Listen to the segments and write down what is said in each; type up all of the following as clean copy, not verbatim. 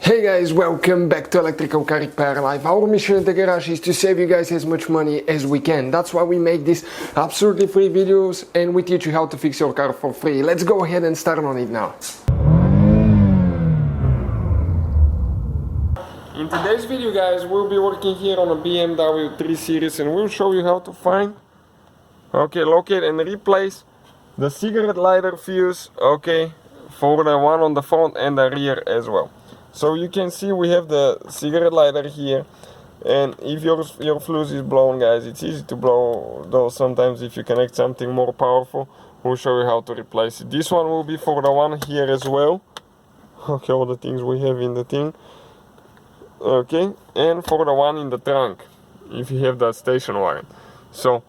Hey guys, welcome back to Electrical Car Repair Live. Our mission in the garage is to save you guys as much money as we can. That's why we make these absolutely free videos and we teach you how to fix your car for free. Let's go ahead and start on it now. In today's video guys, we'll be working here on a BMW 3 Series and we'll show you how to find, locate and replace the cigarette lighter fuse, for the one on the front and the rear as well. So you can see we have the cigarette lighter here, and if your fuse is blown guys, it's easy to blow, though sometimes if you connect something more powerful, we'll show you how to replace it. This one will be for the one here as well. All the things we have in the thing. And for the one in the trunk, if you have that station wagon. So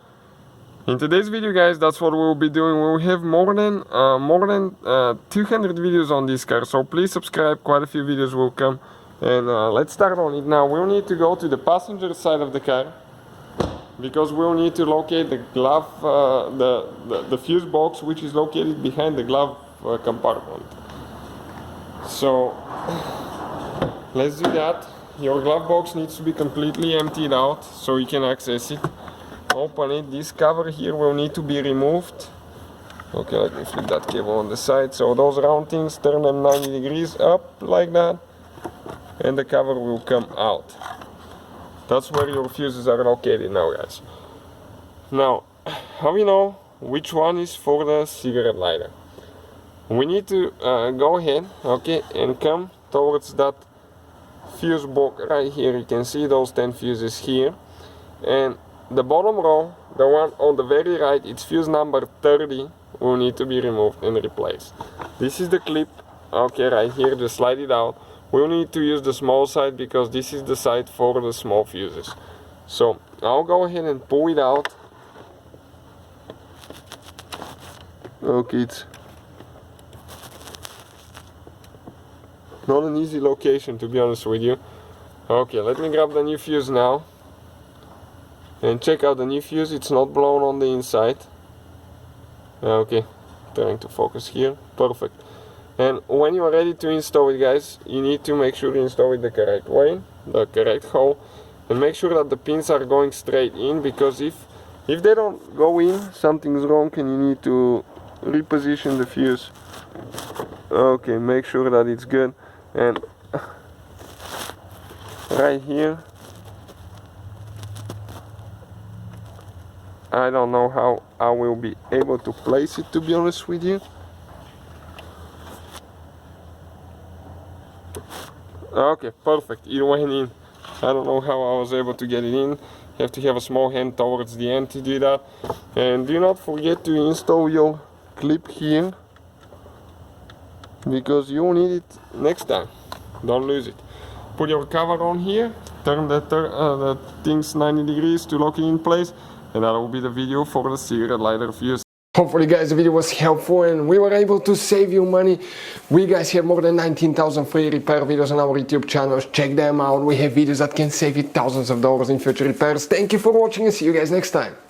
in today's video guys, that's what we'll be doing. We'll have more than 200 videos on this car, so please subscribe. Quite a few videos will come, and let's start on it now. We'll need to go to the passenger side of the car because we'll need to locate the glove, the fuse box, which is located behind the glove compartment. So let's do that. Your glove box needs to be completely emptied out so you can access it. Open it. This cover here will need to be removed. Let me flip that cable on the side. So those round things, turn them 90 degrees up like that, and the cover will come out. That's where your fuses are located now guys. Now, how we know which one is for the cigarette lighter? We need to go ahead, and come towards that fuse box right here. You can see those 10 fuses here, and the bottom row, the one on the very right, it's fuse number 30, will need to be removed and replaced. This is the clip, right here, just slide it out. We'll need to use the small side because this is the side for the small fuses. So I'll go ahead and pull it out. It's not an easy location, to be honest with you. Let me grab the new fuse now. And check out the new fuse, it's not blown on the inside. Trying to focus here, perfect. And when you are ready to install it guys, you need to make sure you install it the correct way, the correct hole, and make sure that the pins are going straight in, because if they don't go in, something's wrong and you need to reposition the fuse. Make sure that it's good. And right here, I don't know how I will be able to place it, to be honest with you. Perfect, it went in. I don't know how I was able to get it in. You have to have a small hand towards the end to do that. And do not forget to install your clip here, because you will need it next time. Don't lose it. Put your cover on here, turn the things 90 degrees to lock it in place, and that will be the video for the cigarette lighter fuse. Hopefully guys the video was helpful and we were able to save you money. We guys have more than 19,000 free repair videos on our YouTube channels. Check them out. We have videos that can save you thousands of dollars in future repairs. Thank you for watching and see you guys next time.